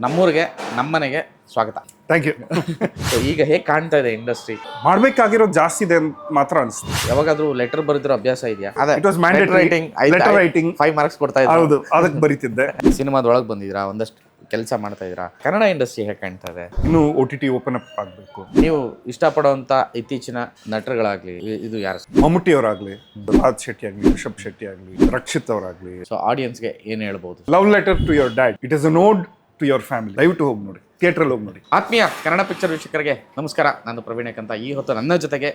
ನಮ್ಮೂರಿಗೆ ನಮ್ಮನೆಗೆ ಸ್ವಾಗತ. Thank you. ಈಗ ಹೇಗೆ ಕಾಣ್ತಾ ಇದೆ ಇಂಡಸ್ಟ್ರಿ? ಮಾಡಬೇಕಾಗಿರೋದು ಜಾಸ್ತಿ ಇದೆ ಅಂತ ಮಾತ್ರ ಅನಿಸ್ತು. ಯಾವಾಗಾದ್ರೂ ಲೆಟರ್ ಬರೆದಿರೋ ಅಭ್ಯಾಸ ಇದೆಯಾ? It was mandatory. Letter writing. 5 marks ಕೊಡ್ತಾ ಇದ್ರು. ಹೌದು, ಅದಕ್ಕೆ ಬರೀತಿದ್ದೆ. ಸಿನಿಮಾದೊಳಗೆ ಬಂದಿದ್ದೀರಾ, ಒಂದಷ್ಟು ಕೆಲಸ ಮಾಡ್ತಾ ಇದ್ದೀರಾ. ಕನ್ನಡ ಇಂಡಸ್ಟ್ರಿ ಹೇಗೆ ಕಾಣ್ತಾ ಇದೆ? ಇನ್ನು OTT ಓಪನ್ ಅಪ್ ಆಗಬೇಕು. ನೀವು ಇಷ್ಟಪಡುವಂಥ ಇತ್ತೀಚಿನ ನಟರುಗಳಾಗಲಿ, ಇದು ಯಾರು? ಮಮ್ಮೂಟಿ ಅವರಾಗಲಿ, ರಾಜ್ ಶೆಟ್ಟಿ ಆಗಲಿ, ರಿಷಬ್ ಶೆಟ್ಟಿ ಆಗಲಿ, ರಕ್ಷಿತ್ ಅವರಾಗಲಿ. ಸೊ ಆಡಿಯನ್ಸ್ಗೆ ಏನು ಹೇಳ್ಬೋದು? Love letter to your dad, it is a nod to your family. ದಯವಿಟ್ಟು ಹೋಗಿ ನೋಡಿ, ಥಿಯೇಟ್ರಲ್ಲಿ ಹೋಗಿ ನೋಡಿ. ಆತ್ಮೀಯ ಕನ್ನಡ ಪಿಕ್ಚರ್ ವೀಕ್ಷಕರಿಗೆ ನಮಸ್ಕಾರ. ನಾನು ಪ್ರವೀಣ್ ಅಂತ. ಈ ಹೊತ್ತು ನನ್ನ ಜೊತೆಗೆ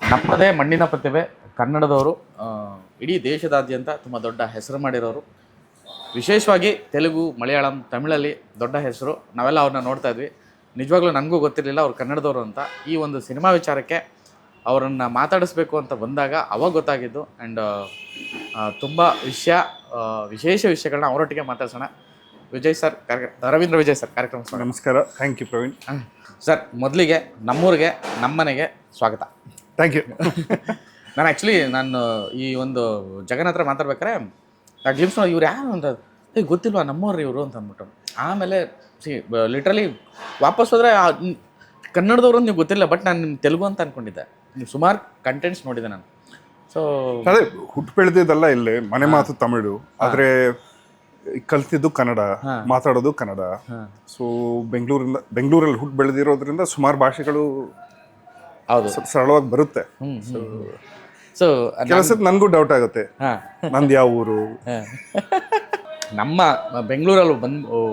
ನಮ್ಮದೇ ಮಣ್ಣಿನ ಪ್ರತಿಭೆ, ಕನ್ನಡದವರು, ಇಡೀ ದೇಶದಾದ್ಯಂತ ತುಂಬ ದೊಡ್ಡ ಹೆಸರು ಮಾಡಿರೋರು, ವಿಶೇಷವಾಗಿ ತೆಲುಗು, ಮಲಯಾಳಂ, ತಮಿಳಲ್ಲಿ ದೊಡ್ಡ ಹೆಸರು. ನಾವೆಲ್ಲ ಅವ್ರನ್ನ ನೋಡ್ತಾ ಇದ್ವಿ. ನಿಜವಾಗ್ಲೂ ನನಗೂ ಗೊತ್ತಿರಲಿಲ್ಲ ಅವ್ರು ಕನ್ನಡದವರು ಅಂತ. ಈ ಒಂದು ಸಿನಿಮಾ ವಿಚಾರಕ್ಕೆ ಅವರನ್ನು ಮಾತಾಡಿಸ್ಬೇಕು ಅಂತ ಬಂದಾಗ ಅವಾಗ ಗೊತ್ತಾಗಿದ್ದು. ಆ್ಯಂಡ್ ತುಂಬ ವಿಶೇಷ ವಿಷಯಗಳನ್ನ ಅವರೊಟ್ಟಿಗೆ ಮಾತಾಡ್ಸೋಣ. ವಿಜಯ್ ಸರ್, ರವೀಂದ್ರ ವಿಜಯ್ ಸರ್ ಕಾರ್ಯಕ್ರಮ. ನಮಸ್ಕಾರ. Thank you Praveen. ಸರ್, ಮೊದಲಿಗೆ ನಮ್ಮೂರಿಗೆ ನಮ್ಮನೆಗೆ ಸ್ವಾಗತ. Thank you. ನಾನು ಈ ಒಂದು ಜಗನ್ ಹತ್ರ ಮಾತಾಡ್ಬೇಕಾರೆ ಆ ಗ್ಲಿಮ್ಸ್ ಇವ್ರು ಯಾರು ಅಂತ ಗೊತ್ತಿಲ್ವಾ ನಮ್ಮವ್ರು ಇವರು ಅಂತ ಅಂದ್ಬಿಟ್ಟು. ಆಮೇಲೆ ಲಿಟ್ರಲಿ ವಾಪಸ್ ಹೋದರೆ ಕನ್ನಡದವ್ರು ನೀವು ಗೊತ್ತಿಲ್ಲ, ಬಟ್ ನಾನು ನಿಮ್ಮ ತೆಲುಗು ಅಂತ ಅಂದ್ಕೊಂಡಿದ್ದೆ. ನೀವು ಸುಮಾರು ಕಂಟೆಂಟ್ಸ್ ನೋಡಿದೆ ನಾನು. ಸೊ ಅದೇ ಹುಟ್ಟು ಬೆಳೆದಿದ್ದೆಲ್ಲ ಇಲ್ಲೇ, ಮನೆ ಮಾತು ತಮಿಳು, ಆದರೆ ಕಲ್ತಿದ್ದು ಕನ್ನಡ, ಮಾತಾಡೋದು ಕನ್ನಡ. ಸೊ ಬೆಂಗಳೂರಲ್ಲಿ ಹುಟ್ಟು ಬೆಳೆದಿರೋದ್ರಿಂದ ಸುಮಾರು ಭಾಷೆಗಳು ಹೌದು ಸರಳವಾಗಿ ಬರುತ್ತೆ. ಸೊ ಕೆಲಸದ ನನಗೂ ಡೌಟ್ ಆಗುತ್ತೆ, ನಂದು ಯಾವ ಊರು. ನಮ್ಮ ಬೆಂಗಳೂರಲ್ಲಿ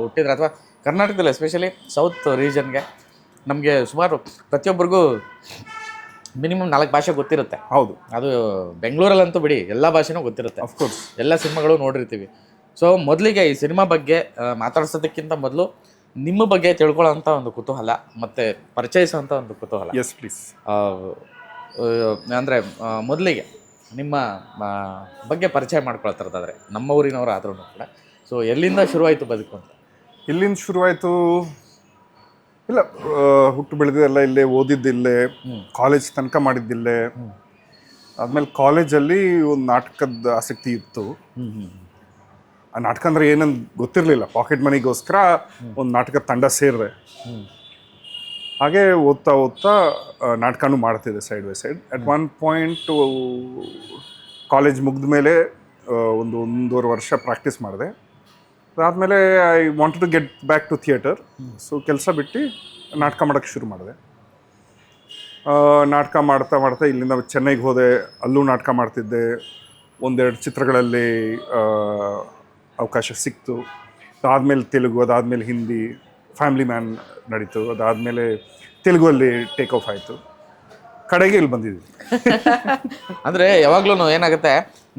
ಹುಟ್ಟಿದ್ರೆ ಅಥವಾ ಕರ್ನಾಟಕದಲ್ಲಿ ಎಸ್ಪೆಷಲಿ ಸೌತ್ ರೀಜನ್ಗೆ ನಮಗೆ ಸುಮಾರು ಪ್ರತಿಯೊಬ್ಬರಿಗೂ ಮಿನಿಮಮ್ 4 ಭಾಷೆ ಗೊತ್ತಿರುತ್ತೆ. ಹೌದು, ಅದು ಬೆಂಗಳೂರಲ್ಲಂತೂ ಬಿಡಿ, ಎಲ್ಲ ಭಾಷೆನೂ ಗೊತ್ತಿರುತ್ತೆ. ಅಫ್ಕೋರ್ಸ್ ಎಲ್ಲ ಸಿನಿಮಾಗಳು ನೋಡಿರ್ತೀವಿ. ಸೊ ಮೊದಲಿಗೆ ಈ ಸಿನಿಮಾ ಬಗ್ಗೆ ಮಾತಾಡ್ಸೋದಕ್ಕಿಂತ ಮೊದಲು ನಿಮ್ಮ ಬಗ್ಗೆ ತಿಳ್ಕೊಳ್ಳೋಂಥ ಒಂದು ಕುತೂಹಲ ಮತ್ತು ಪರಿಚಯಿಸೋಂಥ ಒಂದು ಕುತೂಹಲ. Yes please. ಅಂದರೆ ಮೊದಲಿಗೆ ನಿಮ್ಮ ಬಗ್ಗೆ ಪರಿಚಯ ಮಾಡ್ಕೊಳ್ತಾರದಾದರೆ, ನಮ್ಮ ಊರಿನವರು ಆದ್ರೂ ಕೂಡ. ಸೊ ಎಲ್ಲಿಂದ ಶುರುವಾಯಿತು ಬದುಕು ಅಂತ? ಇಲ್ಲಿಂದ ಶುರುವಾಯಿತು ಇಲ್ಲ, ಹುಟ್ಟು ಬೆಳೆದಿದ್ದೆಲ್ಲ ಇಲ್ಲೇ, ಓದಿದ್ದಿಲ್ಲೇ, ಕಾಲೇಜ್ ತನಕ ಮಾಡಿದ್ದಿಲ್ಲೇ. ಆದಮೇಲೆ ಕಾಲೇಜಲ್ಲಿ ಒಂದು ನಾಟಕದ ಆಸಕ್ತಿ ಇತ್ತು. ಆ ನಾಟಕ ಅಂದರೆ ಏನಂತ ಗೊತ್ತಿರಲಿಲ್ಲ. ಪಾಕೆಟ್ ಮನಿಗೋಸ್ಕರ ಒಂದು ನಾಟಕ ತಂಡ ಸೇರಿದೆ. ಹಾಗೆ ಓದ್ತಾ ನಾಟಕನೂ ಮಾಡ್ತಿದ್ದೆ side by side. At one point college ಮುಗಿದ ಮೇಲೆ ಒಂದೂವರೆ ವರ್ಷ ಪ್ರಾಕ್ಟೀಸ್ ಮಾಡಿದೆ. ಅದಾದಮೇಲೆ I wanted to get back to theatre. So ಕೆಲಸ ಬಿಟ್ಟು ನಾಟಕ ಮಾಡೋಕ್ಕೆ ಶುರು ಮಾಡಿದೆ. ನಾಟಕ ಮಾಡ್ತಾ ಇಲ್ಲಿಂದ ಚೆನ್ನೈಗೆ ಹೋದೆ, ಅಲ್ಲೂ ನಾಟಕ ಮಾಡ್ತಿದ್ದೆ. 1-2 ಚಿತ್ರಗಳಲ್ಲಿ ಅವಕಾಶ ಸಿಕ್ತು. ಅದಾದಮೇಲೆ ತೆಲುಗು, ಅದಾದಮೇಲೆ ಹಿಂದಿ, ಫ್ಯಾಮಿಲಿ ಮ್ಯಾನ್ ನಡೀತು. ಅದಾದಮೇಲೆ ತೆಲುಗಲ್ಲಿ ಟೇಕ್ ಆಫ್ ಆಯಿತು. ಕಡೆಗೆ ಇಲ್ಲಿ ಬಂದಿದ್ವಿ. ಅಂದರೆ ಯಾವಾಗಲೂ ಏನಾಗುತ್ತೆ,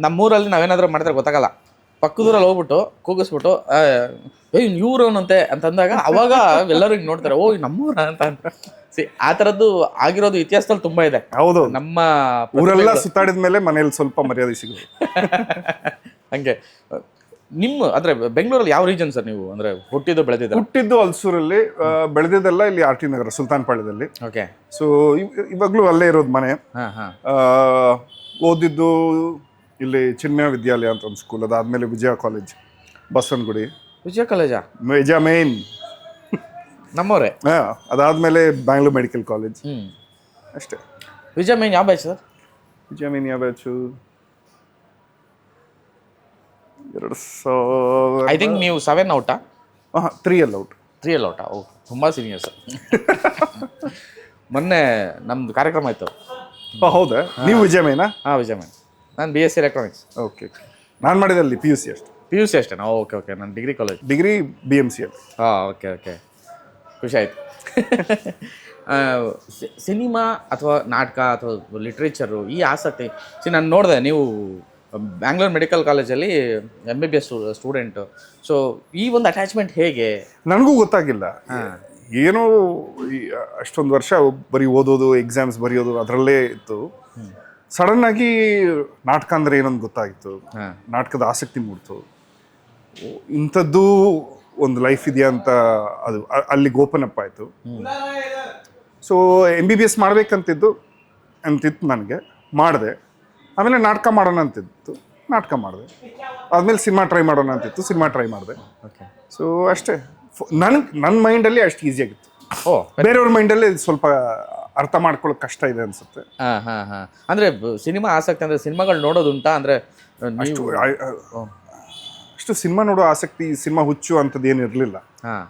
ನಮ್ಮೂರಲ್ಲಿ ನಾವೇನಾದರೂ ಮಾಡಿದ್ರೆ ಗೊತ್ತಾಗಲ್ಲ. ಪಕ್ಕದೂರಲ್ಲಿ ಹೋಗ್ಬಿಟ್ಟು ಕೂಗಿಸ್ಬಿಟ್ಟು ಇವ್ರವನಂತೆ ಅಂತಂದಾಗ ಅವಾಗ ಎಲ್ಲರೂ ಹಿಂಗೆ ನೋಡ್ತಾರೆ, ಓ ನಮ್ಮೂರ ಅಂತ. ಆ ಥರದ್ದು ಆಗಿರೋದು ಇತಿಹಾಸದಲ್ಲಿ ತುಂಬ ಇದೆ. ಹೌದು, ನಮ್ಮ ಊರೆಲ್ಲ ಸುತ್ತಾಡಿದ ಮೇಲೆ ಮನೇಲಿ ಸ್ವಲ್ಪ ಮರ್ಯಾದೆ ಸಿಗೋದು. ಹಂಗೆ ನಿಮ್ಮ ಅಂದರೆ ಬೆಂಗಳೂರಲ್ಲಿ ಯಾವ ರೀಜನ್ ಸರ್ ನೀವು? ಅಂದರೆ ಹುಟ್ಟಿದ್ದು ಹಲ್ಸೂರಲ್ಲಿ, ಬೆಳೆದಿದ್ದೆಲ್ಲ ಇಲ್ಲಿ RT ನಗರ ಸುಲ್ತಾನ್ಪಾಳ್ಯದಲ್ಲಿ. ಓಕೆ. ಸೊ ಇವಾಗಲೂ ಅಲ್ಲೇ ಇರೋದು ಮನೆ. ಓದಿದ್ದು ಇಲ್ಲಿ ಚಿನ್ಮಯ ವಿದ್ಯಾಲಯ ಅಂತ ಒಂದು ಸ್ಕೂಲ್. ಅದಾದಮೇಲೆ ವಿಜಯ ಕಾಲೇಜ್, ಬಸವನಗುಡಿ. ವಿಜಯ ಕಾಲೇಜಾ? ವಿಜಯ ಮೇನ್ ನಮ್ಮವರೇ. ಅದಾದಮೇಲೆ ಬ್ಯಾಂಗ್ಳೂರ್ ಮೆಡಿಕಲ್ ಕಾಲೇಜ್. ಅಷ್ಟೇ. ವಿಜಯ ಮೇನ್ ಯಾವ ಬ್ಯಾಚ್ ಸರ್? ವಿಜಯ ಮೇನ್ ಯಾವ ಬ್ಯಾಚು? 2000. ಐ ಥಿಂಕ್ ನೀವು 7 ಔಟಾ? 3 ಔಟ್. 3 ಔಟಾ? ಓ, ತುಂಬ ಸೀನಿಯರ್ ಸರ್. ಮೊನ್ನೆ ನಮ್ಮದು ಕಾರ್ಯಕ್ರಮ ಆಯಿತು. ಹೌದಾ? ನೀವು ವಿಜಯ ಮೇನಾ? ವಿಜಯ ಮೇನ್. ನಾನು BSc ಎಲೆಕ್ಟ್ರಾನಿಕ್ಸ್. ಓಕೆ. ನಾನು ಮಾಡಿದಲ್ಲಿ PUC ಅಷ್ಟೇ. PUC ಅಷ್ಟೇನಾ? ಓಕೆ. ನಾನು ಡಿಗ್ರಿ ಕಾಲೇಜ್. ಡಿಗ್ರಿ BMC ಅಲ್ಲಿ. ಓಕೆ. ಖುಷಿ ಆಯಿತು. ಸಿನಿಮಾ ಅಥವಾ ನಾಟಕ ಅಥವಾ ಲಿಟ್ರೇಚರು ಈ ಆಸಕ್ತಿ ನಾನು ನೋಡಿದೆ. ನೀವು ಬ್ಯಾಂಗ್ಳೂರ್ ಮೆಡಿಕಲ್ ಕಾಲೇಜಲ್ಲಿ MBBS ಸ್ಟೂಡೆಂಟು. ಸೊ ಈ ಒಂದು ಅಟ್ಯಾಚ್ಮೆಂಟ್ ಹೇಗೆ? ನನಗೂ ಗೊತ್ತಾಗಿಲ್ಲ. ಏನೋ ಅಷ್ಟೊಂದು ವರ್ಷ ಬರೀ ಓದೋದು, ಎಕ್ಸಾಮ್ಸ್ ಬರೆಯೋದು ಅದರಲ್ಲೇ ಇತ್ತು. ಸಡನ್ನಾಗಿ ನಾಟಕ ಅಂದರೆ ಏನೊಂದು ಗೊತ್ತಾಗಿತ್ತು. ನಾಟಕದ ಆಸಕ್ತಿ ಮೂಡ್ತು. ಇಂಥದ್ದು ಒಂದು ಲೈಫ್ ಇದೆಯಾ ಅಂತ ಅದು ಅಲ್ಲಿಗೆ ಓಪನ್ ಅಪ್ ಆಯಿತು. ಸೊ MBBS ಮಾಡಬೇಕಂತಿತ್ತು ನನಗೆ. ಮಾಡಿದೆ. ಆಮೇಲೆ ನಾಟಕ ಮಾಡೋಣ ಅಂತಿತ್ತು, ನಾಟಕ ಮಾಡಿದೆ. ಆದಮೇಲೆ ಸಿನಿಮಾ ಟ್ರೈ ಮಾಡೋಣ ಅಂತಿತ್ತು, ಸಿನಿಮಾ ಟ್ರೈ ಮಾಡಿದೆ. ಓಕೆ. ಸೊ ಅಷ್ಟೇ. ನನ್ನ ಮೈಂಡಲ್ಲಿ ಅಷ್ಟು ಈಸಿ ಆಗಿತ್ತು. ಓ ಬೇರೆಯವ್ರ ಮೈಂಡಲ್ಲಿ ಸ್ವಲ್ಪ ಅರ್ಥ ಮಾಡ್ಕೊಳ್ಳೋಕೆ ಕಷ್ಟ ಇದೆ ಅನ್ಸುತ್ತೆ. ಹಾಂ ಹಾಂ ಹಾಂ ಅಂದರೆ ಸಿನಿಮಾ ಆಸಕ್ತಿ ಅಂದರೆ ಸಿನಿಮಾಗಳು ನೋಡೋದುಂಟಾ ಅಂದರೆ ಅಷ್ಟು ಅಷ್ಟು ಸಿನಿಮಾ ನೋಡೋ ಆಸಕ್ತಿ, ಸಿನಿಮಾ ಹುಚ್ಚು ಅಂಥದ್ದು ಏನು ಇರಲಿಲ್ಲ. ಹಾಂ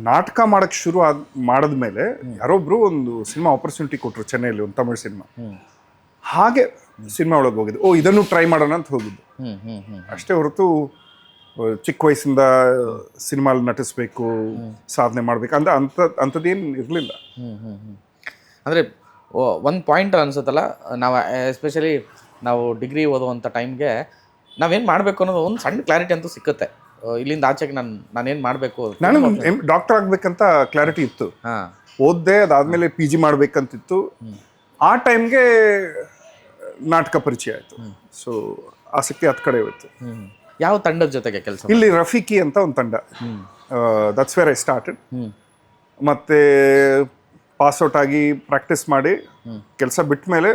ನಾಟಕ ಮಾಡಕ್ಕೆ ಶುರು ಮಾಡಿದ್ಮೇಲೆ ಯಾರೊಬ್ರು ಒಂದು ಸಿನಿಮಾ ಆಪರ್ಚುನಿಟಿ ಕೊಟ್ಟರು ಚೆನ್ನೈಯಲ್ಲಿ, ಒಂದು ತಮಿಳ್ ಸಿನಿಮಾ. ಹಾಗೆ ಸಿನಿಮಾ ಒಳಗೆ ಹೋಗಿದ್ದು, ಓ ಇದನ್ನು ಟ್ರೈ ಮಾಡೋಣ ಅಂತ ಹೋಗಿದ್ದು ಅಷ್ಟೇ ಹೊರತು ಚಿಕ್ಕ ವಯಸ್ಸಿಂದ ಸಿನಿಮಾಲ್ ನಟಿಸ್ಬೇಕು, ಸಾಧನೆ ಮಾಡ್ಬೇಕು ಅಂತ ಅಂಥದ್ದೇನು ಇರಲಿಲ್ಲ. ಅಂದರೆ ಒಂದು ಪಾಯಿಂಟ್ ಅನ್ಸುತ್ತಲ್ಲ, ನಾವು ಎಸ್ಪೆಷಲಿ ನಾವು ಡಿಗ್ರಿ ಓದುವಂಥ ಟೈಮ್ಗೆ ನಾವೇನು ಮಾಡಬೇಕು ಅನ್ನೋದು ಒಂದು ಸಣ್ಣ ಕ್ಲಾರಿಟಿ ಅಂತೂ ಸಿಕ್ಕುತ್ತೆ. ಇಲ್ಲಿಂದ ಆಚೆಗೆ ನಾನೇನು ಮಾಡಬೇಕು, ನಾನು ಡಾಕ್ಟರ್ ಆಗ್ಬೇಕಂತ ಕ್ಲಾರಿಟಿ ಇತ್ತು. ಓದ್ದೆ, ಅದಾದ್ಮೇಲೆ PG ಮಾಡ್ಬೇಕಂತಿತ್ತು. ಆ ಟೈಮ್ಗೆ ನಾಟಕ ಪರಿಚಯ ಆಯಿತು. ಸೊ ಆಸಕ್ತಿ ಹತ್ತು ಕಡೆ ಹೋಯ್ತು. ಯಾವ ತಂಡದ ಜೊತೆಗೆ ಕೆಲಸ? ಇಲ್ಲಿ ರಫೀಕಿ ಅಂತ ಒಂದು ತಂಡ, ದಟ್ಸ್ ವೇರ್ ಐ ಸ್ಟಾರ್ಟೆಡ್. ಮತ್ತೆ ಪಾಸ್ಔಟ್ ಆಗಿ ಪ್ರಾಕ್ಟೀಸ್ ಮಾಡಿ ಕೆಲಸ ಬಿಟ್ಟ ಮೇಲೆ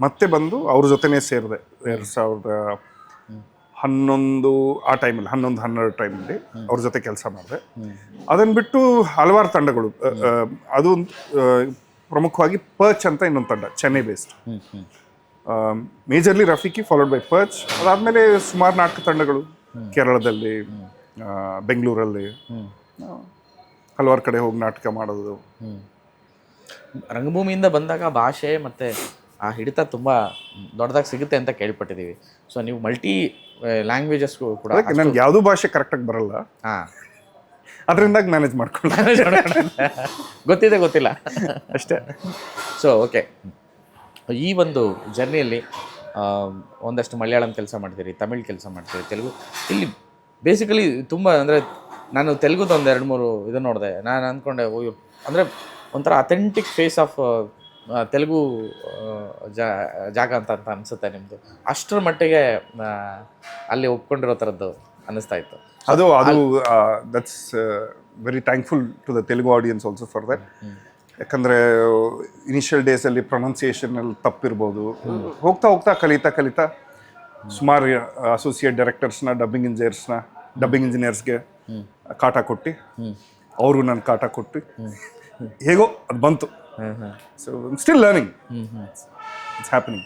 ಮತ್ತೆ ಬಂದು ಅವ್ರ ಜೊತೆನೇ ಸೇರಿದೆ 2011 ಆ ಟೈಮಲ್ಲಿ, 11-12 ಟೈಮಲ್ಲಿ ಅವ್ರ ಜೊತೆ ಕೆಲಸ ಮಾಡಿದೆ. ಅದನ್ನು ಬಿಟ್ಟು ಹಲವಾರು ತಂಡಗಳು, ಅದು ಪ್ರಮುಖವಾಗಿ ಪರ್ಚ್ ಅಂತ ಇನ್ನೊಂದು ತಂಡ, Chennai based. Majorly Rafiki followed by Perch. ಅದಾದಮೇಲೆ ಸುಮಾರು ನಾಟಕ ತಂಡಗಳು ಕೇರಳದಲ್ಲಿ, ಬೆಂಗಳೂರಲ್ಲಿ, ಹಲವಾರು ಕಡೆ ಹೋಗಿ ನಾಟಕ ಮಾಡೋದು. ರಂಗಭೂಮಿಯಿಂದ ಬಂದಾಗ ಭಾಷೆ ಮತ್ತು ಆ ಹಿಡಿತ ತುಂಬ ದೊಡ್ಡದಾಗಿ ಸಿಗುತ್ತೆ ಅಂತ ಕೇಳ್ಪಟ್ಟಿದ್ದೀವಿ. ಸೊ ನೀವು ಮಲ್ಟಿ ಲ್ಯಾಂಗ್ವೇಜಸ್ಗೂ ಕೂಡ. ನನಗೆ ಯಾವುದೂ ಭಾಷೆ ಕರೆಕ್ಟಾಗಿ ಬರಲ್ಲ, ಹಾಂ, ಅದರಿಂದಾಗಿ ಮ್ಯಾನೇಜ್ ಮಾಡ್ಕೊಂಡು ಗೊತ್ತಿಲ್ಲ ಅಷ್ಟೇ. ಸೊ ಓಕೆ, ಈ ಒಂದು ಜರ್ನಿಯಲ್ಲಿ ಒಂದಷ್ಟು ಮಲಯಾಳಂ ಕೆಲಸ ಮಾಡ್ತೀರಿ, ತಮಿಳ್ ಕೆಲಸ ಮಾಡ್ತೀರಿ, ತೆಲುಗು. ಇಲ್ಲಿ ಬೇಸಿಕಲಿ ತುಂಬ ಅಂದರೆ ನಾನು ತೆಲುಗುದು ಒಂದು 2-3 ಇದು ನೋಡಿದೆ. ನಾನು ಅಂದ್ಕೊಂಡೆ ಅಂದರೆ ಒಂಥರ ಅಥೆಂಟಿಕ್ ಫೇಸ್ ಆಫ್ ತೆಲುಗು ಜಾಗ ಅಂತ ಅನಿಸುತ್ತೆ ನಿಮ್ಮದು. ಅಷ್ಟರ ಮಟ್ಟಿಗೆ ಅಲ್ಲಿ ಒಪ್ಕೊಂಡಿರೋ ಥರದ್ದು ಅನ್ನಿಸ್ತಾ ಇತ್ತು. ಅದು that's very thankful to the Telugu audience also for that. ಯಾಕಂದರೆ ಇನಿಷಿಯಲ್ ಡೇಸಲ್ಲಿ ಪ್ರೊನೌನ್ಸಿಯೇಷನಲ್ಲಿ ತಪ್ಪಿರ್ಬೋದು. ಹೋಗ್ತಾ ಹೋಗ್ತಾ ಕಲಿತಾ ಸುಮಾರು ಅಸೋಸಿಯೇಟ್ ಡೈರೆಕ್ಟರ್ಸ್ನ, ಡಬ್ಬಿಂಗ್ ಇಂಜಿನಿಯರ್ಸ್ಗೆ ಕಾಟ ಕೊಟ್ಟು, ಅವರು ನನ್ನ ಕಾಟ ಕೊಟ್ಟು ಹೇಗೋ ಅದು ಬಂತು. So still learning, it's happening.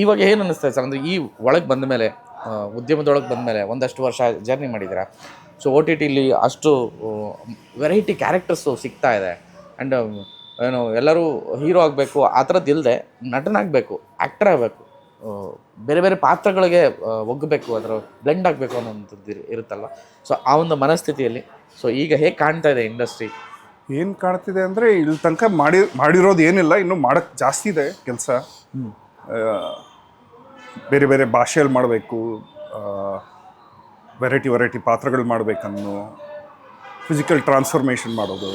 ಇವಾಗ ಏನು ಅನ್ನಿಸ್ತಾ ಸರ್, ಅಂದರೆ ಈ ಒಳಗೆ ಬಂದ ಮೇಲೆ, ಉದ್ಯಮದೊಳಗೆ ಬಂದ ಮೇಲೆ ಒಂದಷ್ಟು ವರ್ಷ ಜರ್ನಿ ಮಾಡಿದ್ದೀರಾ. ಸೊ OTTಲಿ ಅಷ್ಟು ವೆರೈಟಿ ಕ್ಯಾರೆಕ್ಟರ್ಸು ಸಿಗ್ತಾ ಇದೆ. ಆ್ಯಂಡ್ ಏನು ಎಲ್ಲರೂ ಹೀರೋ ಆಗಬೇಕು ಆ ಥರದ್ದು ಇಲ್ಲದೆ ನಟನಾಗಬೇಕು, ಆ್ಯಕ್ಟರ್ ಆಗಬೇಕು, ಬೇರೆ ಬೇರೆ ಪಾತ್ರಗಳಿಗೆ ಒಗ್ಗಬೇಕು, ಅದರ ಬ್ಲೆಂಡ್ ಆಗಬೇಕು ಅನ್ನೋಂಥದ್ದು ಇರುತ್ತಲ್ವ. ಸೊ ಆ ಒಂದು ಮನಸ್ಥಿತಿಯಲ್ಲಿ ಸೊ ಈಗ ಹೇಗೆ ಕಾಣ್ತಾ ಇದೆ ಇಂಡಸ್ಟ್ರಿ? ಏನು ಕಾಣ್ತಿದೆ ಅಂದರೆ, ಇಲ್ಲಿ ತನಕ ಮಾಡಿರೋದು ಏನಿಲ್ಲ, ಇನ್ನೂ ಮಾಡೋಕ್ಕೆ ಜಾಸ್ತಿ ಇದೆ ಕೆಲಸ. ಬೇರೆ ಬೇರೆ ಭಾಷೆಯಲ್ಲಿ ಮಾಡಬೇಕು, ವೆರೈಟಿ ಪಾತ್ರಗಳು ಮಾಡಬೇಕನ್ನೋ, ಫಿಸಿಕಲ್ ಟ್ರಾನ್ಸ್ಫಾರ್ಮೇಷನ್ ಮಾಡೋದು,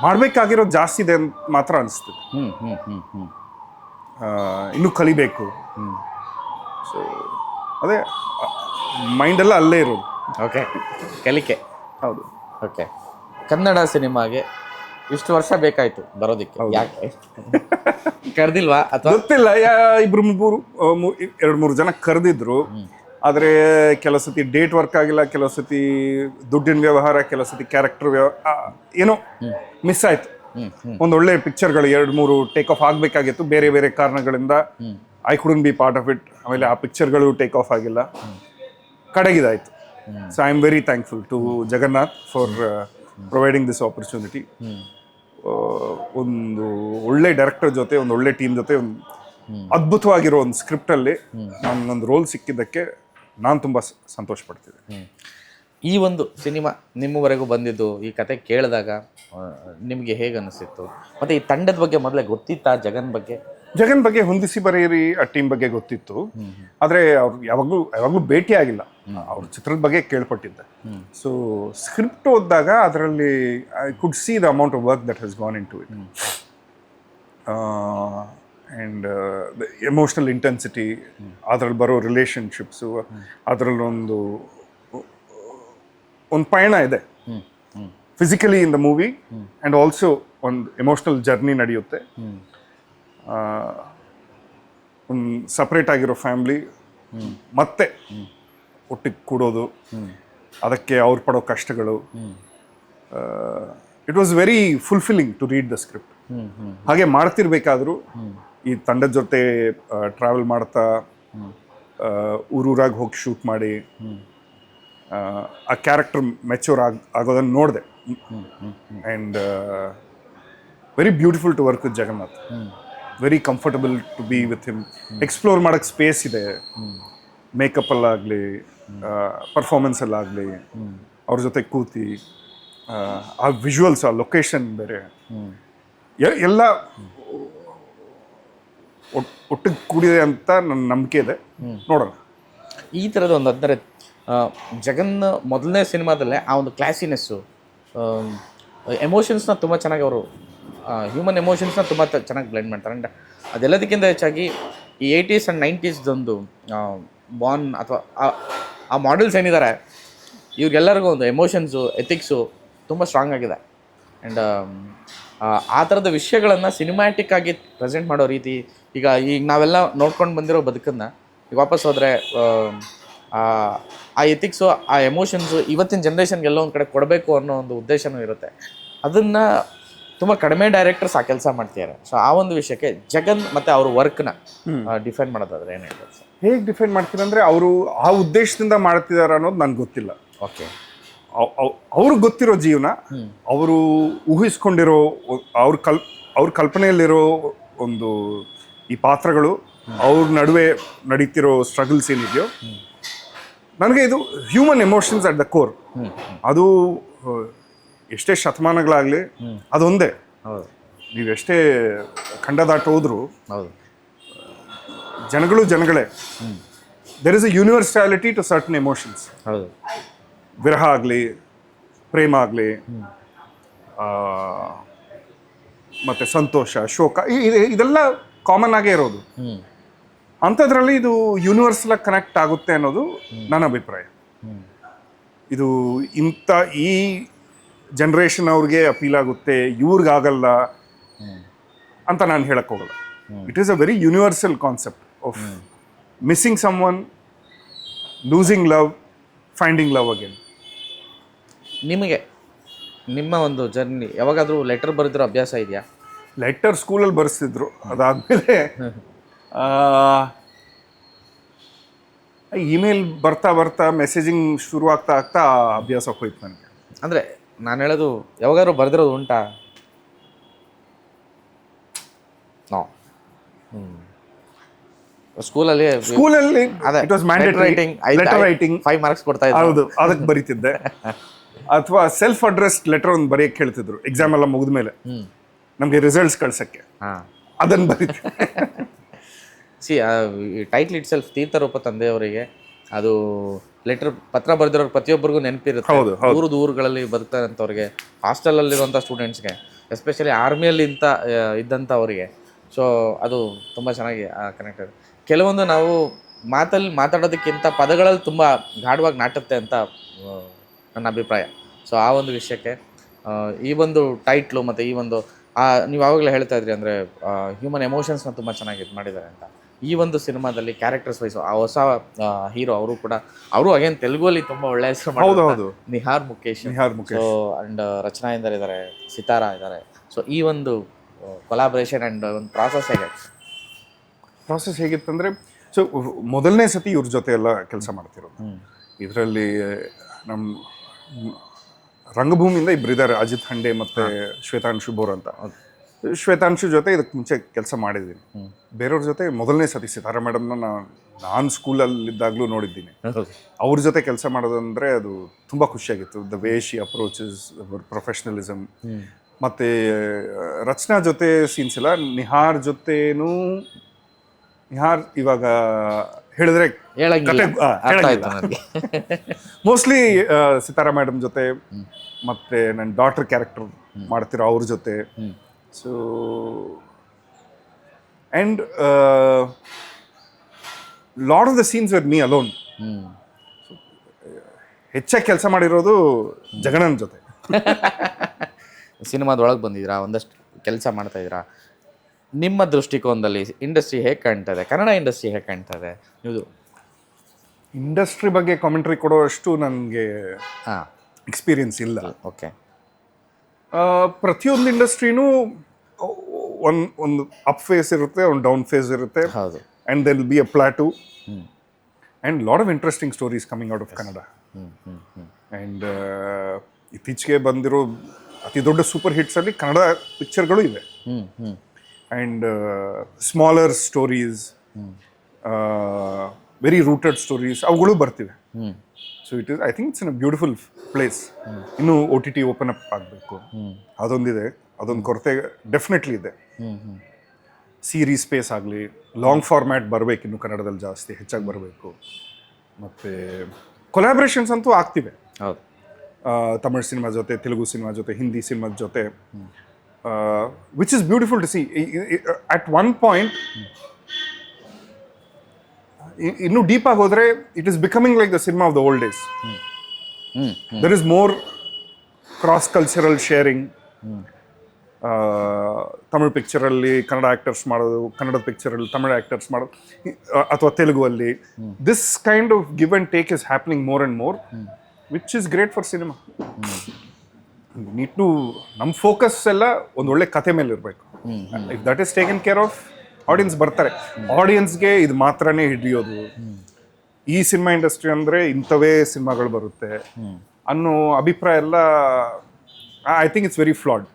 ಮಾಡಬೇಕಾಗಿರೋದು ಜಾಸ್ತಿ ಇದೆ ಅಂತ ಮಾತ್ರ ಅನಿಸ್ತದೆ. ಇನ್ನೂ ಕಲಿಬೇಕು. ಸೊ ಅದೇ ಮೈಂಡೆಲ್ಲ ಅಲ್ಲೇ ಇರೋದು. ಓಕೆ, ಕಲಿಕೆ. ಹೌದು. ಓಕೆ, ಕನ್ನಡ ಸಿನಿಮಾಗೆ ಇಷ್ಟು ವರ್ಷ ಬೇಕಾಯಿತು ಬರೋದಕ್ಕೆ, ಯಾಕೆ ಕರೆದಿಲ್ವಾ ಅಥವಾ ಗೊತ್ತಿಲ್ಲ. 2-3 ಜನ ಕರೆದಿದ್ರು, ಆದರೆ ಕೆಲವು ಸತಿ ಡೇಟ್ ವರ್ಕ್ ಆಗಿಲ್ಲ, ಕೆಲವು ಸತಿ ದುಡ್ಡಿನ ವ್ಯವಹಾರ, ಕೆಲವು ಸತಿ ಕ್ಯಾರೆಕ್ಟರ್ ಏನೋ ಮಿಸ್ ಆಯ್ತು. ಒಂದೊಳ್ಳೆ ಪಿಕ್ಚರ್ಗಳು 2-3 ಟೇಕ್ ಆಫ್ ಆಗಬೇಕಾಗಿತ್ತು, ಬೇರೆ ಬೇರೆ ಕಾರಣಗಳಿಂದ I couldn't be part of it. ಆಮೇಲೆ ಆ ಪಿಕ್ಚರ್ಗಳು ಟೇಕ್ ಆಫ್ ಆಗಿಲ್ಲ, ಕಡೆಗಿದಾಯಿತು. So I am very thankful to Jagannath for providing this opportunity. ಒಂದು ಒಳ್ಳೆ ಡೈರೆಕ್ಟರ್ ಜೊತೆ, ಒಂದು ಒಳ್ಳೆ ಟೀಮ್ ಜೊತೆ, ಒಂದು ಅದ್ಭುತವಾಗಿರೋ ಒಂದು ಸ್ಕ್ರಿಪ್ಟಲ್ಲಿ ನಾನೊಂದು ರೋಲ್ ಸಿಕ್ಕಿದ್ದಕ್ಕೆ ನಾನು ತುಂಬ ಸಂತೋಷ ಪಡ್ತಿದ್ದೆ. ಈ ಒಂದು ಸಿನಿಮಾ ನಿಮ್ಮವರೆಗೂ ಬಂದಿದ್ದು, ಈ ಕತೆ ಕೇಳಿದಾಗ ನಿಮಗೆ ಹೇಗೆ ಅನಿಸಿತ್ತು? ಮತ್ತು ಈ ತಂಡದ ಬಗ್ಗೆ ಮೊದಲೇ ಗೊತ್ತಿತ್ತಾ? ಜಗನ್ ಬಗ್ಗೆ ಹೊಂದಿಸಿ ಬರೆಯಿರಿ ಆ ಟೀಮ್ ಬಗ್ಗೆ ಗೊತ್ತಿತ್ತು, ಆದರೆ ಅವ್ರು ಯಾವಾಗಲೂ ಭೇಟಿ ಆಗಿಲ್ಲ. ಅವ್ರ ಚಿತ್ರದ ಬಗ್ಗೆ ಕೇಳ್ಪಟ್ಟಿದ್ದೆ. ಸೊ ಸ್ಕ್ರಿಪ್ಟ್ ಓದಿದಾಗ ಅದರಲ್ಲಿ I could see the amount of work that has gone into it. And the emotional intensity, ಅದರಲ್ಲಿ ಬರೋ ರಿಲೇಷನ್ಶಿಪ್ಸು, ಅದರಲ್ಲೊಂದು ಪಯಣ ಇದೆ physically in the movie, and also ಒಂದು ಎಮೋಷ್ನಲ್ ಜರ್ನಿ ನಡೆಯುತ್ತೆ. ಒಂದು ಸಪ್ರೇಟ್ ಆಗಿರೋ ಫ್ಯಾಮ್ಲಿ, ಮತ್ತೆ ಒಟ್ಟಿಗೆ ಕೂಡೋದು, ಅದಕ್ಕೆ ಅವ್ರು ಪಡೋ ಕಷ್ಟಗಳು, it was very fulfilling to read the script. ಹಾಗೆ ಮಾಡ್ತಿರ್ಬೇಕಾದ್ರೂ ಈ ತಂಡದ ಜೊತೆ ಟ್ರಾವೆಲ್ ಮಾಡ್ತಾ ಊರೂರಾಗಿ ಹೋಗಿ ಶೂಟ್ ಮಾಡಿ ಆ ಕ್ಯಾರೆಕ್ಟರ್ ಮೆಚ್ಯೂರ್ ಆಗೋದನ್ನು ನೋಡಿದೆ. And very beautiful to work with Jagannath, very comfortable to be with him. Explore ಮಾಡೋಕ್ಕೆ ಸ್ಪೇಸ್ ಇದೆ, ಮೇಕಪ್ಪಲ್ಲಾಗಲಿ ಪರ್ಫಾರ್ಮೆನ್ಸಲ್ಲಾಗಲಿ, ಅವ್ರ ಜೊತೆ ಕೂತಿ ಆ ವಿಜುವಲ್ಸ್, ಆ ಲೊಕೇಶನ್ ಬೇರೆ, ಎಲ್ಲ ಒಟ್ಟಿಗೆ ಕೂಡಿದೆ ಅಂತ ನನ್ನ ನಂಬಿಕೆ ಇದೆ. ನೋಡೋಣ. ಈ ಥರದ ಒಂದು ಅಂದರೆ ಜಗನ್ ಮೊದಲನೇ ಸಿನಿಮಾದಲ್ಲೇ ಆ ಒಂದು ಕ್ಲಾಸಿನೆಸ್ಸು, ಎಮೋಷನ್ಸ್ನ ತುಂಬ ಚೆನ್ನಾಗಿ ಅವರು ಹ್ಯೂಮನ್ ಎಮೋಷನ್ಸ್ನ ತುಂಬ ಚೆನ್ನಾಗಿ ಬ್ಲೆಂಡ್ ಮಾಡ್ತಾರೆ. ಆ್ಯಂಡ್ ಅದೆಲ್ಲದಕ್ಕಿಂತ ಹೆಚ್ಚಾಗಿ ಈ 80s ಆ್ಯಂಡ್ 90sದೊಂದು ಬಾನ್ ಅಥವಾ ಆ ಮಾಡೆಲ್ಸ್ ಏನಿದ್ದಾರೆ ಇವ್ರಿಗೆಲ್ಲರಿಗೂ ಒಂದು ಎಮೋಷನ್ಸು, ಎಥಿಕ್ಸು ತುಂಬ ಸ್ಟ್ರಾಂಗ್ ಆಗಿದೆ. ಆ್ಯಂಡ್ ಆ ಥರದ ವಿಷಯಗಳನ್ನು ಸಿನಿಮ್ಯಾಟಿಕ್ ಆಗಿ ಪ್ರೆಸೆಂಟ್ ಮಾಡೋ ರೀತಿ, ಈಗ ನಾವೆಲ್ಲ ನೋಡ್ಕೊಂಡು ಬಂದಿರೋ ಬದುಕನ್ನು ಈಗ ವಾಪಸ್ ಹೋದರೆ ಆ ಎಥಿಕ್ಸು, ಆ ಎಮೋಷನ್ಸು ಇವತ್ತಿನ ಜನ್ರೇಷನ್ಗೆಲ್ಲ ಒಂದು ಕಡೆ ಕೊಡಬೇಕು ಅನ್ನೋ ಒಂದು ಉದ್ದೇಶನೂ ಇರುತ್ತೆ. ಅದನ್ನು ತುಂಬ ಕಡಿಮೆ ಡೈರೆಕ್ಟರ್ಸ್ ಆ ಕೆಲಸ ಮಾಡ್ತಿದ್ದಾರೆ. ಸೊ ಆ ಒಂದು ವಿಷಯಕ್ಕೆ ಜಗನ್ ಮತ್ತು ಅವ್ರ ವರ್ಕ್ನ ಡಿಫೈನ್ ಮಾಡೋದಾದ್ರೆ ಏನು ಹೇಳ್ಬೋದು ಸರ್? ಹೇಗೆ ಡಿಫೈನ್ ಮಾಡ್ತಾರೆ ಅಂದರೆ, ಅವರು ಆ ಉದ್ದೇಶದಿಂದ ಮಾಡ್ತಿದ್ದಾರೆ ಅನ್ನೋದು ನನಗೆ ಗೊತ್ತಿಲ್ಲ. ಓಕೆ, ಅವ್ರಿಗೆ ಗೊತ್ತಿರೋ ಜೀವನ, ಅವರು ಊಹಿಸ್ಕೊಂಡಿರೋ, ಅವ್ರ ಕಲ್ಪನೆಯಲ್ಲಿರೋ ಒಂದು ಈ ಪಾತ್ರಗಳು, ಅವ್ರ ನಡುವೆ ನಡೀತಿರೋ ಸ್ಟ್ರಗಲ್ಸ್ ಏನಿದೆಯೋ, ನನಗೆ ಇದು human emotions at the core. ಅದು ಎಷ್ಟೇ ಶತಮಾನಗಳಾಗಲಿ ಅದೊಂದೇ. ನೀವೆಷ್ಟೇ ಖಂಡ ದಾಟ ಹೋದ್ರು ಜನಗಳೇ. There is a universality to certain emotions. ಹೌದು, ವಿರಹ ಆಗಲಿ, ಪ್ರೇಮ ಆಗಲಿ, ಮತ್ತು ಸಂತೋಷ, ಶೋಕ, ಇದೆಲ್ಲ ಕಾಮನ್ ಆಗೇ ಇರೋದು. ಅಂಥದ್ರಲ್ಲಿ ಇದು ಯೂನಿವರ್ಸಲಾಗಿ ಕನೆಕ್ಟ್ ಆಗುತ್ತೆ ಅನ್ನೋದು ನನ್ನ ಅಭಿಪ್ರಾಯ. ಇದು ಈ ಜನ್ರೇಷನ್ ಅವ್ರಿಗೆ ಅಪೀಲ್ ಆಗುತ್ತೆ, ಇವ್ರಿಗಾಗಲ್ಲ ಅಂತ ನಾನು ಹೇಳಕ್ ಹೋಗಲ್ಲ. It is a very universal concept of missing someone, losing love, finding love again. ನಿಮಗೆ ನಿಮ್ಮ ಒಂದು ಜರ್ನಿ ಯಾವಾಗಾದರೂ ಲೆಟರ್ ಬರೆದಿರೋ ಅಭ್ಯಾಸ ಇದೆಯಾ? ಲೆಟರ್ ಸ್ಕೂಲಲ್ಲಿ ಬರೆಸ್ತಿದ್ರು, ಅದಾದಮೇಲೆ ಇಮೇಲ್ ಬರ್ತಾ ಬರ್ತಾ ಮೆಸೇಜಿಂಗ್ ಶುರು ಆಗ್ತಾ ಅಭ್ಯಾಸ ಹೋಯ್ತು ನನಗೆ. ಅಂದರೆ ನಾನು ಹೇಳೋದು, ಯಾವಾಗಾದ್ರೂ ಬರೆದಿರೋದು ಉಂಟಾ? ನೋ. ಸ್ಕೂಲಲ್ಲಿ it was mandatory. Letter writing 5 marks ಕೊಡ್ತಾ ಇದ್ರು. ಹೌದು, ಅದಕ್ಕೆ ಬರೀತಿದ್ದೆ. ಅಥವಾ ಸೆಲ್ಫ್ ಅಡ್ರೆಸ್ಡ್ ಲೆಟರ್ ಒಂದು ಬರೆಯಕ್ಕೆ ಹೇಳ್ತಿದ್ರು ಎಕ್ಸಾಮ್ ಎಲ್ಲ ಮುಗಿದ ಮೇಲೆ, ನಮಗೆ ರಿಸಲ್ಟ್ಸ್ ಕಳ್ಸಕ್ಕೆ. ಅದನ್ನು ಬರೀತಿದ್ದೆ. ಟೈಟ್ಲ್ ಇಟ್ ಸೆಲ್ಫ್ ತೀರ್ಥರೂಪ ತಂದೆಯವರಿಗೆ, ಅದು ಲೆಟರ್ ಪತ್ರ ಬರೆದಿರೋರು ಪ್ರತಿಯೊಬ್ಬರಿಗೂ ನೆನಪಿರುತ್ತೆ. ದೂರದ ಊರುಗಳಲ್ಲಿ ಬದುಕ್ತಾರಂಥವ್ರಿಗೆ, ಹಾಸ್ಟೆಲಲ್ಲಿರುವಂಥ ಸ್ಟೂಡೆಂಟ್ಸ್ಗೆ, ಎಸ್ಪೆಷಲಿ ಆರ್ಮಿಯಲ್ಲಿ ಇದ್ದಂಥವರಿಗೆ. ಸೊ ಅದು ತುಂಬ ಚೆನ್ನಾಗಿ ಕನೆಕ್ಟ್ ಆಗಿದೆ. ಕೆಲವೊಂದು ನಾವು ಮಾತಾಡೋದಕ್ಕಿಂತ ಪದಗಳಲ್ಲಿ ತುಂಬ ಗಾಢವಾಗಿ ನಾಟುತ್ತೆ ಅಂತ ನನ್ನ ಅಭಿಪ್ರಾಯ. ಸೊ ಆ ಒಂದು ವಿಷಯಕ್ಕೆ ಈ ಒಂದು ಟೈಟ್ಲು ಮತ್ತು ಈ ಒಂದು ನೀವು ಆವಾಗಲೇ ಹೇಳ್ತಾ ಇದ್ರಿ ಅಂದರೆ ಹ್ಯೂಮನ್ ಎಮೋಷನ್ಸ್ನ ತುಂಬ ಚೆನ್ನಾಗಿ ಇದು ಮಾಡಿದ್ದಾರೆ ಅಂತ. ಈ ಒಂದು ಸಿನಿಮಾದಲ್ಲಿ ಕ್ಯಾರೆಕ್ಟರ್ಸ್ ವೈಸು ಆ ಹೊಸ ಹೀರೋ ಅವರು ಅಗೇನ್ ತೆಲುಗುವಲ್ಲಿ ತುಂಬ ಒಳ್ಳೆ ಹೆಸರು ಮಾಡಿದ್ರು, ನಿಹಾರ್ ಮುಖೇಶ್. ಸೊ ಆ್ಯಂಡ್ ರಚನಾ ಎಂದರ್ ಇದ್ದಾರೆ, ಸಿತಾರಾ ಇದ್ದಾರೆ. ಸೊ ಈ ಒಂದು ಕೊಲಾಬ್ರೇಷನ್ ಆ್ಯಂಡ್ ಒಂದು ಪ್ರಾಸೆಸ್ ಹೇಗಿತ್ತಂದರೆ, ಸೊ ಮೊದಲನೇ ಸತಿ ಇವ್ರ ಜೊತೆ ಎಲ್ಲ ಕೆಲಸ ಮಾಡ್ತಿರೋದು. ಇದರಲ್ಲಿ ನಮ್ಮ ರಂಗಭೂಮಿಯಿಂದ ಇಬ್ಬರಿದ್ದಾರೆ, ಅಜಿತ್ ಹಂಡೆ ಮತ್ತು ಶ್ವೇತಾಂಶು ಬೋರ್ ಅಂತ. ಶ್ವೇತಾಂಶು ಜೊತೆ ಇದಕ್ಕೆ ಮುಂಚೆ ಕೆಲಸ ಮಾಡಿದ್ದೀನಿ. ಬೇರೆಯವ್ರ ಜೊತೆ ಮೊದಲನೇ ಸತಿ ಸಿತಾರಾ ಮೇಡಮ್ನ ನಾನು ಸ್ಕೂಲಲ್ಲಿದ್ದಾಗಲೂ ನೋಡಿದ್ದೀನಿ. ಅವ್ರ ಜೊತೆ ಕೆಲಸ ಮಾಡೋದಂದರೆ ಅದು ತುಂಬ ಖುಷಿಯಾಗಿತ್ತು. The way she approaches professionalism. ಮತ್ತು ರಚನಾ ಜೊತೆ ಸೀನ್ಸ್ ಎಲ್ಲ, ನಿಹಾರ್ ಇವಾಗ ಹೇಳಿದ್ರೆ ಮೋಸ್ಟ್ಲಿ ಸಿತಾರಾ ಮೇಡಮ್ ಜೊತೆ ಮತ್ತೆ ನನ್ನ ಡಾಟರ್ ಕ್ಯಾರೆಕ್ಟರ್ ಮಾಡ್ತಿರೋ ಅವ್ರ ಜೊತೆ. So and lot of the scenes with me alone. ಹೆಚ್ಚಾಗಿ ಕೆಲಸ ಮಾಡಿರೋದು ಜಗಣ್ಣನ ಜೊತೆ. ಸಿನಿಮಾದೊಳಗೆ ಬಂದಿದ್ದೀರಾ, ಒಂದಷ್ಟು ಕೆಲಸ ಮಾಡ್ತಾಯಿದ್ದೀರಾ. ನಿಮ್ಮ ದೃಷ್ಟಿಕೋನದಲ್ಲಿ ಇಂಡಸ್ಟ್ರಿ ಹೇಗೆ ಕಾಣ್ತಾ ಇದೆ, ಕನ್ನಡ ಇಂಡಸ್ಟ್ರಿ ಹೇಗೆ ಕಾಣ್ತಾ ಇದೆ? ನೀವು ಇಂಡಸ್ಟ್ರಿ ಬಗ್ಗೆ ಕಾಮೆಂಟ್ರಿ ಕೊಡೋಷ್ಟು ನನಗೆ ಹಾಂ, ಎಕ್ಸ್ಪೀರಿಯನ್ಸ್ ಇಲ್ಲ. ಓಕೆ. ಪ್ರತಿಯೊಂದು ಇಂಡಸ್ಟ್ರಿನೂ ಒಂದು ಅಪ್ ಫೇಸ್ ಇರುತ್ತೆ, ಒಂದು ಡೌನ್ ಫೇಸ್ ಇರುತ್ತೆ, ಹೌದು. And there will be a plot and lot of interesting stories coming out of Kannada. And ಇತ್ತೀಚೆಗೆ ಬಂದಿರೋ ಅತಿ ದೊಡ್ಡ ಸೂಪರ್ ಹಿಟ್ಸಲ್ಲಿ ಕನ್ನಡ ಪಿಕ್ಚರ್ಗಳು ಇವೆ. And smaller stories, very rooted stories ಅವುಗಳು ಬರ್ತಿವೆ. So it is, I think it's in a beautiful place. ಇನ್ನು OTT ಓಪನ್ ಅಪ್ ಆಗಬೇಕು, ಅದೊಂದಿದೆ, ಅದೊಂದು ಕೊರತೆ ಡೆಫಿನೆಟ್ಲಿ ಇದೆ. ಸೀರೀಸ್ ಸ್ಪೇಸ್ ಆಗಲಿ, ಲಾಂಗ್ ಫಾರ್ಮ್ಯಾಟ್ ಬರಬೇಕು, ಇನ್ನು ಕನ್ನಡದಲ್ಲಿ ಜಾಸ್ತಿ ಹೆಚ್ಚಾಗಿ ಬರಬೇಕು. ಮತ್ತು ಕೊಲಾಬ್ರೇಷನ್ಸ್ ಅಂತೂ ಆಗ್ತಿವೆ, ಹೌದು. ತಮಿಳ್ ಸಿನಿಮಾ ಜೊತೆ, ತೆಲುಗು ಸಿನಿಮಾ ಜೊತೆ, ಹಿಂದಿ ಸಿನಿಮಾದ ಜೊತೆ, which is beautiful to see. At one point ಇನ್ನೂ ಡೀಪ್ ಆಗಿ ಹೋದರೆ it is becoming like the cinema of the old days. There is more cross cultural sharing. Tamil ಪಿಕ್ಚರಲ್ಲಿ ಕನ್ನಡ ಆ್ಯಕ್ಟರ್ಸ್ ಮಾಡೋದು, ಕನ್ನಡದ ಪಿಕ್ಚರಲ್ಲಿ ತಮಿಳ್ ಆ್ಯಕ್ಟರ್ಸ್ ಮಾಡೋದು, ಅಥವಾ ತೆಲುಗು ಅಲ್ಲಿ this kind of give and take is happening more and more, which is great for cinema. Need to, ನಮ್ಮ focus ಎಲ್ಲ ಒಂದು ಒಳ್ಳೆ ಕತೆ ಮೇಲೆ ಇರಬೇಕು. If that is taken care of, audience ಬರ್ತಾರೆ. ಆಡಿಯನ್ಸ್ಗೆ ಇದು ಮಾತ್ರನೇ ಹಿಡಿಯೋದು, ಈ ಸಿನಿಮಾ ಇಂಡಸ್ಟ್ರಿ ಅಂದರೆ ಇಂಥವೇ ಸಿನಿಮಾಗಳು ಬರುತ್ತೆ ಅನ್ನೋ ಅಭಿಪ್ರಾಯ ಎಲ್ಲ, I think it's very flawed.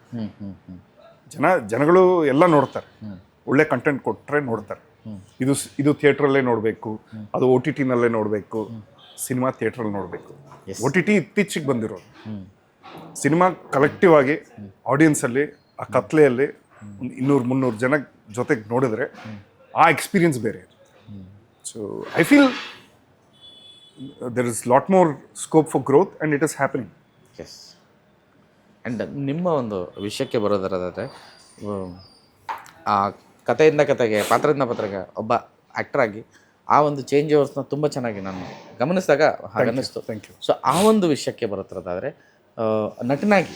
ಜನಗಳು ಎಲ್ಲ ನೋಡ್ತಾರೆ, ಒಳ್ಳೆ ಕಂಟೆಂಟ್ ಕೊಟ್ಟರೆ ನೋಡ್ತಾರೆ. ಇದು ಥಿಯೇಟ್ರಲ್ಲೇ ನೋಡಬೇಕು, ಅದು OTTನಲ್ಲೇ ನೋಡಬೇಕು, ಸಿನಿಮಾ ಥಿಯೇಟ್ರಲ್ಲಿ ನೋಡಬೇಕು. OTT ಇತ್ತೀಚೆಗೆ ಬಂದಿರೋದು. ಸಿನಿಮಾ ಕಲೆಕ್ಟಿವ್ ಆಗಿ ಆಡಿಯನ್ಸಲ್ಲಿ ಆ ಕತ್ಲೆಯಲ್ಲಿ ಒಂದು 200-300 ಜನ ಜೊತೆಗೆ ನೋಡಿದ್ರೆ ಆ ಎಕ್ಸ್ಪೀರಿಯನ್ಸ್ ಬೇರೆ ಇರುತ್ತೆ. So I feel there is lot more scope for growth and it is happening. Yes. And ನಿಮ್ಮ ಒಂದು ವಿಷಯಕ್ಕೆ ಬರೋದರಾದರೆ, ಆ ಕಥೆಯಿಂದ ಕತೆಗೆ, ಪಾತ್ರದಿಂದ ಪಾತ್ರಕ್ಕೆ ಒಬ್ಬ ಆ್ಯಕ್ಟರಾಗಿ ಆ ಒಂದು ಚೇಂಜ್ ಓವರ್ಸ್ನ ತುಂಬ ಚೆನ್ನಾಗಿ ನಾನು ಗಮನಿಸಿದಾಗ ಹಾಗೆ ಅನ್ನಿಸ್ತು. Thank you. ಸೊ ಆ ಒಂದು ವಿಷಯಕ್ಕೆ ಬರುತ್ತಿರೋದಾದರೆ, ನಟನಾಗಿ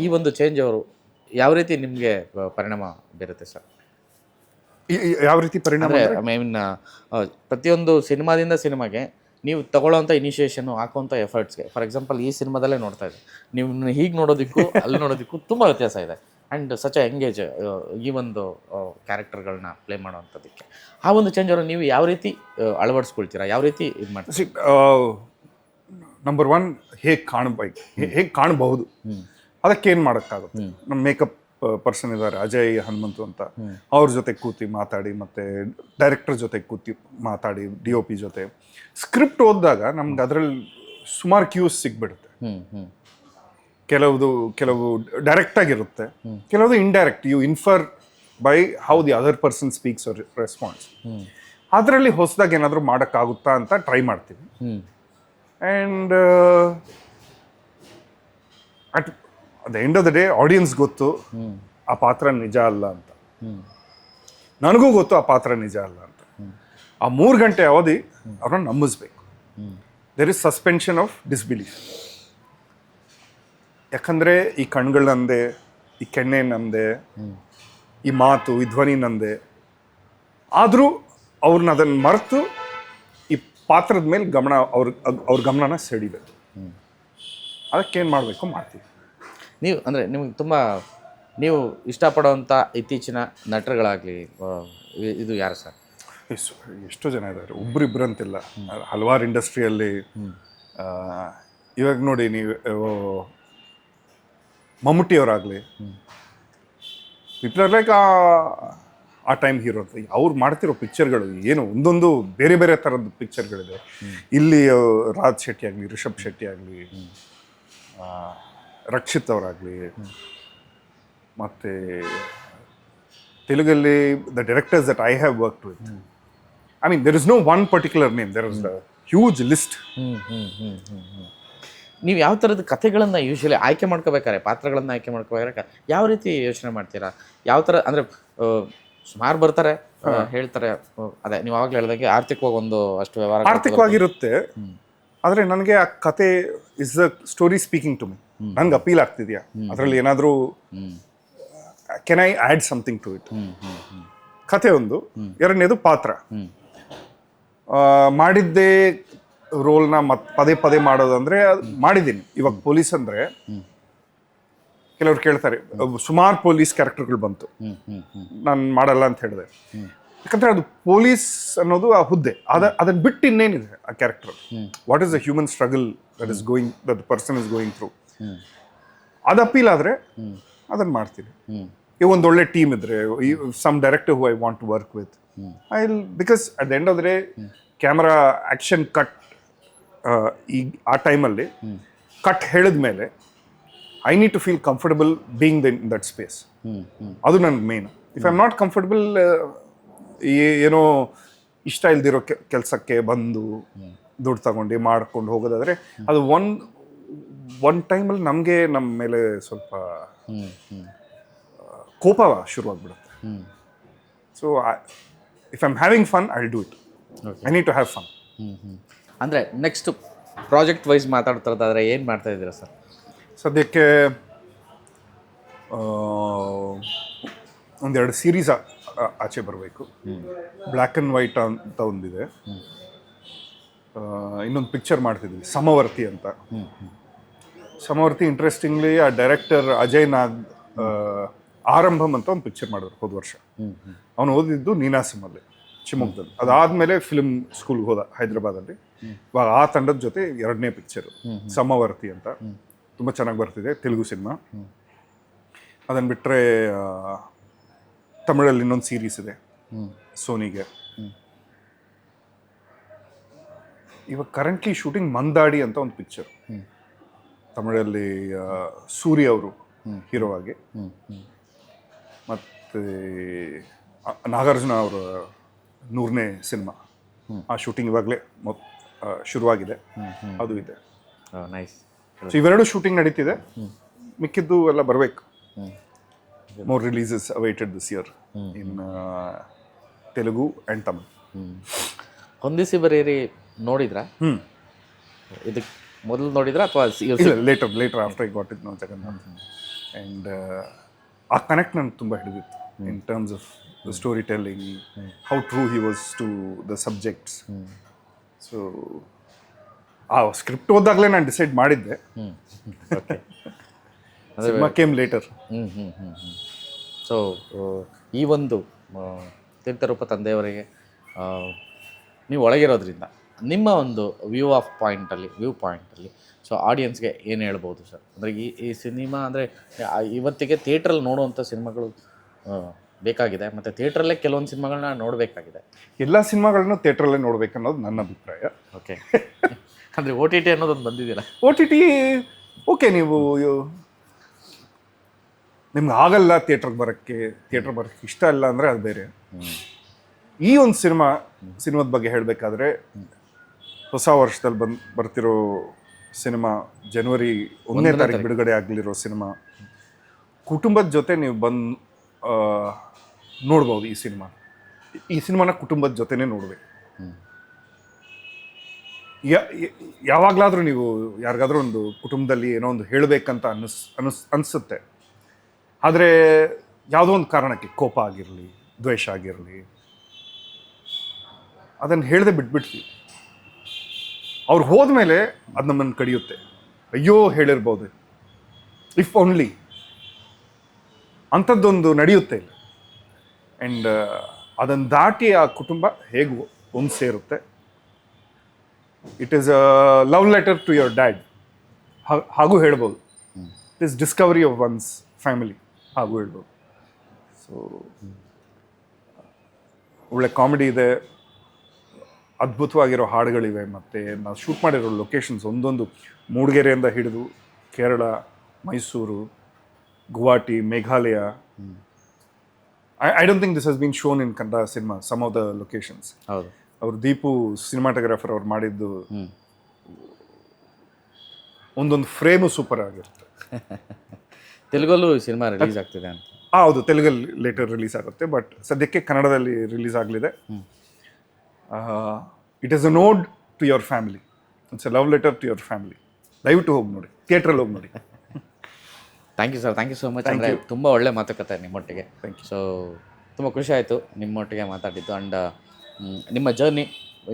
ಈ ಒಂದು ಚೇಂಜ್ ಓವರು ಯಾವ ರೀತಿ ನಿಮಗೆ ಪರಿಣಾಮ ಬೀರುತ್ತೆ ಸರ್? ಯಾವ ರೀತಿ ಪರಿಣಾಮ? ಐ ಮೀನ್, ಪ್ರತಿಯೊಂದು ಸಿನಿಮಾದಿಂದ ಸಿನಿಮಾಗೆ ನೀವು ತಗೊಳ್ಳೋಂಥ ಇನಿಷಿಯೇಷನು, ಹಾಕುವಂಥ ಎಫರ್ಟ್ಸ್ಗೆ, ಫಾರ್ ಎಕ್ಸಾಂಪಲ್ ಈ ಸಿನಿಮಾದಲ್ಲೇ ನೋಡ್ತಾ ಇದ್ದೆ, ನೀವು ಹೀಗೆ ನೋಡೋದಕ್ಕೂ ಅಲ್ಲಿ ನೋಡೋದಕ್ಕೂ ತುಂಬ ವ್ಯತ್ಯಾಸ ಇದೆ. ಆ್ಯಂಡ್ ಸಚ್ ಎಂಗೇಜ್ ಈ ಒಂದು ಕ್ಯಾರೆಕ್ಟರ್ಗಳನ್ನ ಪ್ಲೇ ಮಾಡೋವಂಥದ್ದಕ್ಕೆ ಆ ಒಂದು ಚೇಂಜ್ ಅವರು ನೀವು ಯಾವ ರೀತಿ ಅಳವಡಿಸ್ಕೊಳ್ತೀರಾ, ಯಾವ ರೀತಿ ಇದು ಮಾಡ್ತೀರಾ? ನಂಬರ್ ಒನ್, ಹೇಗೆ ಕಾಣಬಹುದು, ಅದಕ್ಕೇನು ಮಾಡೋಕ್ಕಾಗುತ್ತೆ. ನಮ್ಮ ಮೇಕಪ್ ಪರ್ಸನ್ ಇದ್ದಾರೆ, ಅಜಯ್ ಹನುಮಂತು ಅಂತ, ಅವ್ರ ಜೊತೆ ಕೂತಿ ಮಾತಾಡಿ, ಮತ್ತು ಡೈರೆಕ್ಟರ್ ಜೊತೆ ಕೂತಿ ಮಾತಾಡಿ, DOP ಜೊತೆ ಸ್ಕ್ರಿಪ್ಟ್ ಓದಿದಾಗ ನಮ್ಗೆ ಅದರಲ್ಲಿ ಸುಮಾರು ಕ್ಯೂಸ್ ಸಿಗ್ಬಿಡುತ್ತೆ. ಕೆಲವು ಡೈರೆಕ್ಟ್ ಆಗಿರುತ್ತೆ, ಕೆಲವುದು indirect. You infer by how the other person speaks or response. ಅದರಲ್ಲಿ ಹೊಸದಾಗಿ ಏನಾದರೂ ಮಾಡೋಕ್ಕಾಗುತ್ತಾ ಅಂತ ಟ್ರೈ ಮಾಡ್ತೀವಿ. And at the end of the day audience ಗೊತ್ತು ಆ ಪಾತ್ರ ನಿಜ ಅಲ್ಲ ಅಂತ, ನನಗೂ ಗೊತ್ತು ಆ ಪಾತ್ರ ನಿಜ ಅಲ್ಲ ಅಂತ. ಆ 3 ಗಂಟೆ ಅವಧಿ ಅವ್ರನ್ನ ನಂಬಿಸ್ಬೇಕು. There is suspension of disbelief. ಯಾಕಂದರೆ ಈ ಕಣ್ಗಳು ನಂದೆ, ಈ ಕೆಣ್ಣೆ ನಂದೆ, ಈ ಮಾತು, ಈ ಧ್ವನಿ ನಂದೆ, ಆದರೂ ಅವ್ರನ್ನ ಅದನ್ನು ಮರೆತು ಈ ಪಾತ್ರದ ಮೇಲೆ ಅವ್ರ ಗಮನನ ಸೆಳಿಬೇಕು. ಅದಕ್ಕೇನು ಮಾಡಬೇಕು ಮಾಡ್ತೀವಿ. ನೀವು ಅಂದರೆ ನಿಮಗೆ ತುಂಬ ನೀವು ಇಷ್ಟಪಡೋವಂಥ ಇತ್ತೀಚಿನ ನಟರುಗಳಾಗಲಿ ಇದು ಯಾರು ಸರ್? ಎಷ್ಟೋ ಜನ ಇದ್ದಾರೆ, ಒಬ್ರಿಬ್ರು ಅಂತಿಲ್ಲ, ಹಲವಾರು ಇಂಡಸ್ಟ್ರಿಯಲ್ಲಿ. ಇವಾಗ ನೋಡಿ, ನೀವು ಮಮ್ಮೂಟಿಯವರಾಗಲಿ, ಪೀಪಲ್ ಆರ್ ಲೈಕ್ ಆ ಟೈಮ್ ಹೀರೋ ಅಂತ. ಅವ್ರು ಮಾಡ್ತಿರೋ ಪಿಕ್ಚರ್ಗಳು ಏನು ಒಂದೊಂದು ಬೇರೆ ಬೇರೆ ಥರದ ಪಿಕ್ಚರ್ಗಳಿದೆ. ಇಲ್ಲಿ ರಾಜ್ ಶೆಟ್ಟಿ ಆಗಲಿ, ರಿಷಬ್ ಶೆಟ್ಟಿ ಆಗಲಿ, ರಕ್ಷಿತ್ ಅವರಾಗಲಿ, ಮತ್ತು ತೆಲುಗಲ್ಲಿ the directors that I have worked with, I mean there is no one particular name, there is a huge list. ನೀವು ಯಾವ ಥರದ ಕಥೆಗಳನ್ನು ಯೂಶ್ವಲಿ ಆಯ್ಕೆ ಮಾಡ್ಕೋಬೇಕಾರೆ, ಪಾತ್ರಗಳನ್ನು ಆಯ್ಕೆ ಮಾಡ್ಕೋಬೇಕಾರೆ ಯಾವ ರೀತಿ ಯೋಚನೆ ಮಾಡ್ತೀರಾ? ಯಾವ ಥರ ಅಂದರೆ ಸುಮಾರು ಬರ್ತಾರೆ, ಹೇಳ್ತಾರೆ, ಅದೇ ನೀವು ಆವಾಗಲೇ ಹೇಳಿದಾಗೆ ಆರ್ಥಿಕವಾಗಿ ಒಂದು ಅಷ್ಟು ವ್ಯವಹಾರ ಆರ್ಥಿಕವಾಗಿರುತ್ತೆ. ಆದರೆ ನನಗೆ ಆ ಕತೆ is a story speaking to me. ನಂಗೆ ಅಪೀಲ್ ಆಗ್ತಿದೆಯಾ, ಅದರಲ್ಲಿ ಏನಾದರೂ can I add something to it. ಕತೆ ಒಂದು, ಎರಡನೇದು ಪಾತ್ರ. ಮಾಡಿದ್ದೇ ರೋಲ್ನ ಪದೇ ಪದೇ ಮಾಡೋದಂದ್ರೆ ಅದು ಮಾಡಿದ್ದೀನಿ. ಇವಾಗ ಪೊಲೀಸ್ ಅಂದರೆ ಕೆಲವ್ರು ಕೇಳ್ತಾರೆ, ಸುಮಾರು ಪೊಲೀಸ್ ಕ್ಯಾರೆಕ್ಟರ್ಗಳು ಬಂತು, ನಾನು ಮಾಡಲ್ಲ ಅಂತ ಹೇಳಿದೆ. ಯಾಕಂದ್ರೆ ಅದು ಪೊಲೀಸ್ ಅನ್ನೋದು ಆ ಹುದ್ದೆ, ಅದನ್ನ ಬಿಟ್ಟು ಇನ್ನೇನಿದೆ ಆ character. What is the human struggle that is going, that the person is going through, ಅದು ಅಪೀಲ್ ಆದರೆ ಅದನ್ನು ಮಾಡ್ತೀನಿ. ಈಗ ಒಂದು ಒಳ್ಳೆ ಟೀಮ್ ಇದ್ರೆ, some director who I want to work with, I will, because at the end of the day camera action cut, ಈಗ ಆ ಟೈಮಲ್ಲಿ ಕಟ್ ಹೇಳಿದ ಮೇಲೆ I need to feel comfortable being in that space. ಅದು ನನಗೆ main. If I am not comfortable, ಏನೋ ಇಷ್ಟ ಇಲ್ದಿರೋ ಕೆಲಸಕ್ಕೆ ಬಂದು ದುಡ್ಡು ತಗೊಂಡು ಮಾಡ್ಕೊಂಡು ಹೋಗೋದಾದರೆ ಅದು ಒನ್ ಟೈಮಲ್ಲಿ ನಮಗೆ ನಮ್ಮ ಮೇಲೆ ಸ್ವಲ್ಪ ಕೋಪ ಶುರುವಾಗ್ಬಿಡುತ್ತೆ. So if I am having fun, I will do it. I need to have fun. ಅಂದರೆ ನೆಕ್ಸ್ಟ್ ಪ್ರಾಜೆಕ್ಟ್ ವೈಸ್ ಮಾತಾಡ್ತಿರೋದಾದ್ರೆ ಏನು ಮಾಡ್ತಾ ಇದ್ದೀರಾ ಸರ್? ಸದ್ಯಕ್ಕೆ ಒಂದೆರಡು ಸೀರೀಸ್ ಆಚೆ ಬರಬೇಕು. ಬ್ಲ್ಯಾಕ್ ಆ್ಯಂಡ್ ವೈಟ್ ಅಂತ ಒಂದಿದೆ. ಇನ್ನೊಂದು ಪಿಕ್ಚರ್ ಮಾಡ್ತಿದ್ವಿ, ಸಮವರ್ತಿ ಅಂತ. ಸಮವರ್ತಿ ಇಂಟ್ರೆಸ್ಟಿಂಗ್ಲಿ ಆ ಡೈರೆಕ್ಟರ್ ಅಜಯ್ ನಾಗ್ ಆರಂಭಮ್ ಅಂತ ಒಂದು ಪಿಕ್ಚರ್ ಮಾಡಿದ್ರು ಹೋದ ವರ್ಷ. ಅವನು ಓದಿದ್ದು ನೀನಾಸಮಲ್ಲಿ, ಶಿವಮೊಗ್ಗದಲ್ಲಿ. ಅದಾದಮೇಲೆ ಫಿಲ್ಮ್ ಸ್ಕೂಲ್ಗೆ ಹೋದ ಹೈದ್ರಾಬಾದಲ್ಲಿ. ಇವಾಗ ಆ ತಂಡದ ಜೊತೆ ಎರಡನೇ ಪಿಕ್ಚರು ಸಮವರ್ತಿ ಅಂತ, ತುಂಬ ಚೆನ್ನಾಗಿ ಬರ್ತಿದೆ, ತೆಲುಗು ಸಿನಿಮಾ. ಅದನ್ನು ಬಿಟ್ಟರೆ ತಮಿಳಲ್ಲಿ ಇನ್ನೊಂದು ಸೀರೀಸ್ ಇದೆ ಸೋನಿಗೆ. ಇವಾಗ ಕರೆಂಟ್ಲಿ ಶೂಟಿಂಗ್ ಮಂದಾಡಿ ಅಂತ ಒಂದು ಪಿಕ್ಚರ್, ತಮಿಳಲ್ಲಿ ಸೂರ್ಯ ಅವರು ಹೀರೋ ಆಗಿ, ಮತ್ತು ನಾಗಾರ್ಜುನ ಅವರ 100ನೇ ಸಿನಿಮಾ, ಆ ಶೂಟಿಂಗ್ ಇವಾಗಲೇ ಶುರುವಾಗಿದೆ, ಅದು ಇದೆ. ನೈಸ್. ಸೊ ಇವೆರಡು ಶೂಟಿಂಗ್ ನಡೀತಿದೆ, ಮಿಕ್ಕಿದ್ದು ಎಲ್ಲ ಬರಬೇಕು. More releases awaited this year in Telugu and Tamil. ಹೊಂದಿಸಿ ಬರೀರಿ ನೋಡಿದ್ರಾ? ಇದಕ್ಕೆ ಮೊದಲು ನೋಡಿದ್ರಾ ಅಥವಾ later after I got it no Jagannath. And ಆ ಕನೆಕ್ಟ್ ನನಗೆ ತುಂಬ ಹಿಡಿದಿತ್ತು in terms of the story telling, how true he was to the subjects. So ಆ ಸ್ಕ್ರಿಪ್ಟ್ ಓದಾಗಲೇ ನಾನು ಡಿಸೈಡ್ ಮಾಡಿದ್ದೆ. Cinema came litre. ಸೊ ಈ ಒಂದು ತೀರ್ಥರೂಪ ತಂದೆಯವರಿಗೆ ನೀವು ಒಳಗಿರೋದ್ರಿಂದ ನಿಮ್ಮ ಒಂದು ವ್ಯೂ ಪಾಯಿಂಟಲ್ಲಿ ಸೊ ಆಡಿಯನ್ಸ್ಗೆ ಏನು ಹೇಳ್ಬೋದು ಸರ್? ಅಂದರೆ ಈ ಸಿನಿಮಾ ಅಂದರೆ ಇವತ್ತಿಗೆ ಥಿಯೇಟ್ರಲ್ಲಿ ನೋಡುವಂಥ ಸಿನಿಮಾಗಳು ಬೇಕಾಗಿದೆ, ಮತ್ತು ಥಿಯೇಟ್ರಲ್ಲೇ ಕೆಲವೊಂದು ಸಿನಿಮಾಗಳನ್ನ ನೋಡಬೇಕಾಗಿದೆ. ಎಲ್ಲ ಸಿನಿಮಾಗಳನ್ನೂ ಥಿಯೇಟ್ರಲ್ಲೇ ನೋಡ್ಬೇಕನ್ನೋದು ನನ್ನ ಅಭಿಪ್ರಾಯ. ಓಕೆ. ಅಂದರೆ ಓ ಟಿ ಟಿ ಅನ್ನೋದೊಂದು ಬಂದಿದೆಯಲ್ಲ, ಓ ಟಿ ಟಿ ಓಕೆ, ನೀವು ನಿಮ್ಗೆ ಆಗಲ್ಲ ಥಿಯೇಟ್ರ್ ಬರೋಕ್ಕೆ ಇಷ್ಟ ಇಲ್ಲ ಅಂದರೆ ಅದು ಬೇರೆ. ಈ ಒಂದು ಸಿನಿಮಾದ ಬಗ್ಗೆ ಹೇಳಬೇಕಾದ್ರೆ, ಹೊಸ ವರ್ಷದಲ್ಲಿ ಬರ್ತಿರೋ ಸಿನಿಮಾ, ಜನವರಿ 1ನೇ ತಾರೀಕು ಬಿಡುಗಡೆ ಆಗಲಿರೋ ಸಿನಿಮಾ, ಕುಟುಂಬದ ಜೊತೆ ನೀವು ಬಂದು ನೋಡ್ಬೋದು. ಈ ಸಿನಿಮಾನ ಕುಟುಂಬದ ಜೊತೆನೇ ನೋಡ್ಬೇಕು. ಯಾವಾಗಲಾದರೂ ನೀವು ಯಾರಿಗಾದ್ರೂ ಒಂದು ಕುಟುಂಬದಲ್ಲಿ ಏನೋ ಒಂದು ಹೇಳಬೇಕಂತ ಅನಿಸುತ್ತೆ, ಆದರೆ ಯಾವುದೋ ಒಂದು ಕಾರಣಕ್ಕೆ, ಕೋಪ ಆಗಿರಲಿ, ದ್ವೇಷ ಆಗಿರಲಿ, ಅದನ್ನು ಹೇಳದೆ ಬಿಟ್ಬಿಡ್ತೀವಿ. ಅವ್ರು ಹೋದ್ಮೇಲೆ ಅದು ನಮ್ಮನ್ನು ಕಡಿಯುತ್ತೆ. ಅಯ್ಯೋ ಹೇಳಿರ್ಬೋದು, ಇಫ್ ಓನ್ಲಿ ಅಂಥದ್ದೊಂದು ನಡೆಯುತ್ತೆ ಇಲ್ಲ. ಆ್ಯಂಡ್ ಅದನ್ನು ದಾಟಿ ಆ ಕುಟುಂಬ ಹೇಗೆ ಒಂದು ಸೇರುತ್ತೆ. It is a love letter to your dad ಹಾಗೂ ಹೇಳ್ಬೋದು. It is discovery of one's family ಹಾಗೂ ಹೇಳ್ಬೋದು. ಸೊ ಒಳ್ಳೆ ಕಾಮಿಡಿ ಇದೆ, ಅದ್ಭುತವಾಗಿರೋ ಹಾಡುಗಳಿವೆ, ಮತ್ತು ನಾವು ಶೂಟ್ ಮಾಡಿರೋ ಲೊಕೇಶನ್ಸ್ ಒಂದೊಂದು ಮೂಡಿಗೆರೆಯಿಂದ ಹಿಡಿದು Kerala, Mysuru, Guwahati, Meghalaya. I don't think this has been shown in Kannada cinema, some of the locations. ಹೌದು, ಅವರು ದೀಪು ಸಿನಿಮಾಟೋಗ್ರಾಫರ್ ಅವ್ರು ಮಾಡಿದ್ದು ಒಂದೊಂದು ಫ್ರೇಮು ಸೂಪರ್ ಆಗಿರುತ್ತೆ. ತೆಲುಗಲ್ಲೂ ಸಿನಿಮಾ ರಿಲೀಸ್ ಆಗ್ತಿದೆ ಅಂತ. ಹೌದು, ತೆಲುಗಲ್ಲಿ ಲೇಟರ್ ರಿಲೀಸ್ ಆಗುತ್ತೆ, ಬಟ್ ಸದ್ಯಕ್ಕೆ ಕನ್ನಡದಲ್ಲಿ ರಿಲೀಸ್ ಆಗಲಿದೆ. It is a nod to your family, it's a love letter to your family. ದಯವಿಟ್ಟು ಹೋಗಿ ನೋಡಿ, ಥಿಯೇಟ್ರಲ್ಲಿ ಹೋಗಿ ನೋಡಿ. Thank you sir, thank you so much. ಅಂದರೆ ತುಂಬ ಒಳ್ಳೆ ಮಾತುಕತೆ ನಿಮ್ಮೊಟ್ಟಿಗೆ. Thank you. ಸೊ ತುಂಬ ಖುಷಿ ಆಯಿತು ನಿಮ್ಮೊಟ್ಟಿಗೆ ಮಾತಾಡಿದ್ದು. ಆ್ಯಂಡ್ ನಿಮ್ಮ ಜರ್ನಿ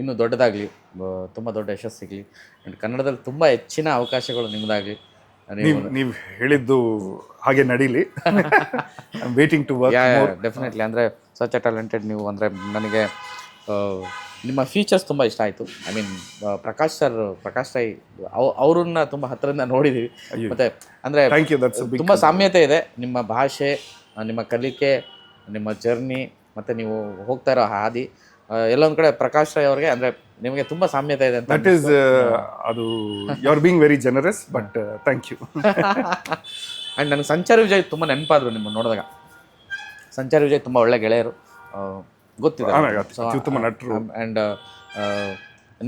ಇನ್ನೂ ದೊಡ್ಡದಾಗಲಿ, ತುಂಬ ದೊಡ್ಡ ಯಶಸ್ಸು ಸಿಗಲಿ, ಆ್ಯಂಡ್ ಕನ್ನಡದಲ್ಲಿ ತುಂಬ ಹೆಚ್ಚಿನ ಅವಕಾಶಗಳು ನಿಮ್ಮದಾಗಲಿ. ನೀವು ಹೇಳಿದ್ದು ಹಾಗೆ ನಡೀಲಿ. Waiting to work. ಡೆಫಿನೆಟ್ಲಿ. ಅಂದರೆ ಸಚ್ ಎ ಟ್ಯಾಲೆಂಟೆಡ್ ನೀವು. ಅಂದರೆ ನನಗೆ ನಿಮ್ಮ ಫೀಚರ್ಸ್ ತುಂಬ ಇಷ್ಟ ಆಯಿತು. ಐ ಮೀನ್ ಪ್ರಕಾಶ್ ರೈ ಅವ್ರನ್ನ ತುಂಬ ಹತ್ತಿರದಿಂದ ನೋಡಿದ್ದೀವಿ. ಮತ್ತು ಅಂದರೆ ಥ್ಯಾಂಕ್ ಯು, ದಟ್ಸ್ ಬಿಗ್. ತುಂಬ ಸಾಮ್ಯತೆ ಇದೆ ನಿಮ್ಮ ಭಾಷೆ, ನಿಮ್ಮ ಕಲಿಕೆ, ನಿಮ್ಮ ಜರ್ನಿ ಮತ್ತು ನೀವು ಹೋಗ್ತಾ ಇರೋ ಹಾದಿ. ಎಲ್ಲೊಂದು ಕಡೆ ಪ್ರಕಾಶ್ ರೈ ಅವ್ರಿಗೆ ಅಂದರೆ ನಿಮಗೆ ತುಂಬ ಸಾಮ್ಯತೆ ಇದೆ ಅಂತ. ದಟ್ ಈಸ್ ಅದು you are being very generous, but thank you. And ನನಗೆ ಸಂಚಾರಿ ವಿಜಯ್ ತುಂಬ ನೆನಪಾದರು ನಿಮ್ಮನ್ನು ನೋಡಿದಾಗ. ಸಂಚಾರಿ ವಿಜಯ್ ತುಂಬ ಒಳ್ಳೆ ಗೆಳೆಯರು, ಗೊತ್ತಿದೆ. ಅತ್ಯುತ್ತಮ ನಟರು. ಆ್ಯಂಡ್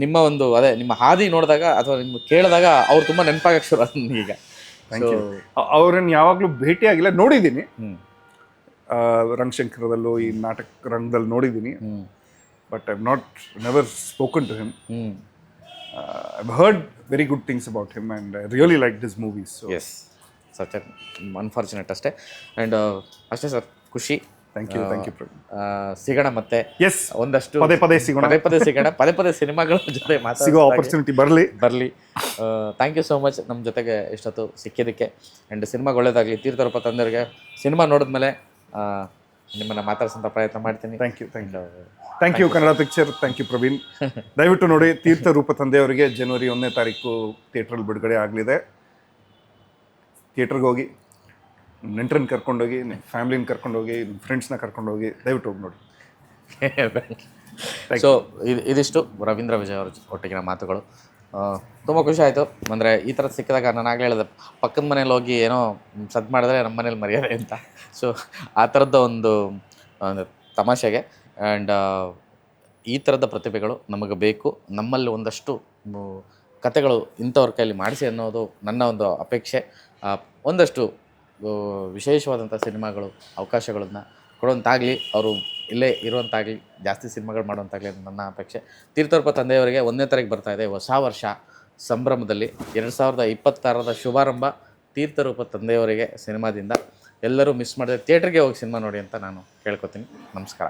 ನಿಮ್ಮ ಒಂದು ಅದೇ ನಿಮ್ಮ ಹಾದಿ ನೋಡಿದಾಗ ಅಥವಾ ನಿಮ್ಮ ಕೇಳಿದಾಗ ಅವ್ರು ತುಂಬ ನೆನಪಾಗಕ್ಕೆ ಶುರು ಈಗ. Thank you. ಅವ್ರನ್ನ ಯಾವಾಗಲೂ ಭೇಟಿಯಾಗಿಲ್ಲ, ನೋಡಿದ್ದೀನಿ. ರಂಗಶಂಕರದಲ್ಲೂ ಈ ನಾಟಕ ರಂಗದಲ್ಲಿ ನೋಡಿದ್ದೀನಿ, but I never spoken to him. I heard very good things about him and I really like this movies. Yes, such unfortunate ಅಷ್ಟೇ. ಆ್ಯಂಡ್ ಅಷ್ಟೇ ಸರ್, ಖುಷಿ. Thank you Praveen. ಸಿಗೋಣ ಮತ್ತೆ. ಎಸ್, ಒಂದಷ್ಟು ಪದೇ ಸಿಗೋಣ. ಪದೇ ಸಿನಿಮಾಗಳ ಜೊತೆ ಸಿಗೋ ಆಪರ್ಚುನಿಟಿ ಬರಲಿ. ಥ್ಯಾಂಕ್ ಯು ಸೋ ಮಚ್ ನಮ್ಮ ಜೊತೆಗೆ ಇಷ್ಟೊತ್ತು ಸಿಕ್ಕಿದ್ದಕ್ಕೆ. ಆ್ಯಂಡ್ ಸಿನಿಮಾಗೆ ಒಳ್ಳೇದಾಗಲಿ. ತೀರ್ಥರೂಪ ತಂದೆಯವರಿಗೆ ಸಿನಿಮಾ ನೋಡಿದ್ಮೇಲೆ ನಿಮ್ಮನ್ನು ಮಾತಾಡ್ಸೋಂಥ ಪ್ರಯತ್ನ ಮಾಡ್ತೀನಿ. Thank you Kannada picture. Thank you Praveen. ದಯವಿಟ್ಟು ನೋಡಿ, ತೀರ್ಥರೂಪ ತಂದೆಯವರಿಗೆ ಜನವರಿ 1ನೇ ತಾರೀಕು ಥಿಯೇಟ್ರಲ್ಲಿ ಬಿಡುಗಡೆ ಆಗಲಿದೆ. ಥಿಯೇಟ್ರಿಗೆ ಹೋಗಿ, ನೆಂಟರನ್ನ ಕರ್ಕೊಂಡೋಗಿ, ನಿಮ್ಮ ಫ್ಯಾಮಿಲಿನ ಕರ್ಕೊಂಡೋಗಿ, ನಿಮ್ಮ ಫ್ರೆಂಡ್ಸ್ನ ಕರ್ಕೊಂಡೋಗಿ, ದಯವಿಟ್ಟು ಹೋಗಿ ನೋಡಿ. ಸೊ ಇದಿಷ್ಟು ರವೀಂದ್ರ ವಿಜಯ್ ಅವ್ರ ಒಟ್ಟಿಗಿನ ಮಾತುಗಳು. ತುಂಬ ಖುಷಿ ಆಯಿತು. ಅಂದರೆ ಈ ಥರ ಸಿಕ್ಕಿದಾಗ ನಾನು ಆಗಲೇ ಹೇಳಿದೆ, ಪಕ್ಕದ ಮನೇಲಿ ಹೋಗಿ ಏನೋ ಸದ್ದು ಮಾಡಿದ್ರೆ ನಮ್ಮ ಮನೇಲಿ ಮರ್ಯಾದೆ ಅಂತ. ಸೊ ಆ ಥರದ ಒಂದು ತಮಾಷೆಗೆ. ಆ್ಯಂಡ್ ಈ ಥರದ ಪ್ರತಿಭೆಗಳು ನಮಗೆ ಬೇಕು. ನಮ್ಮಲ್ಲಿ ಒಂದಷ್ಟು ಕತೆಗಳು ಇಂಥವ್ರ ಕೈಯಲ್ಲಿ ಮಾಡಿಸಿ ಅನ್ನೋದು ನನ್ನ ಒಂದು ಅಪೇಕ್ಷೆ. ಒಂದಷ್ಟು ವಿಶೇಷವಾದಂಥ ಸಿನಿಮಾಗಳು ಅವಕಾಶಗಳನ್ನು ಕೊಡುವಂತಾಗಲಿ, ಅವರು ಇಲ್ಲೇ ಇರುವಂತಾಗಲಿ, ಜಾಸ್ತಿ ಸಿನಿಮಾಗಳು ಮಾಡುವಂತಾಗಲಿ ಅಂತ ನನ್ನ ಅಪೇಕ್ಷೆ. ತೀರ್ಥರೂಪ ತಂದೆಯವರಿಗೆ 1ನೇ ತಾರೀಕು ಬರ್ತಾ ಇದೆ ಹೊಸ ವರ್ಷ ಸಂಭ್ರಮದಲ್ಲಿ. 2026ರ ಶುಭಾರಂಭ ತೀರ್ಥರೂಪ ತಂದೆಯವರಿಗೆ ಸಿನಿಮಾದಿಂದ. ಎಲ್ಲರೂ ಮಿಸ್ ಮಾಡಿದ್ರೆ ಥಿಯೇಟ್ರಿಗೆ ಹೋಗಿ ಸಿನಿಮಾ ನೋಡಿ ಅಂತ ನಾನು ಕೇಳ್ಕೊತೀನಿ. ನಮಸ್ಕಾರ.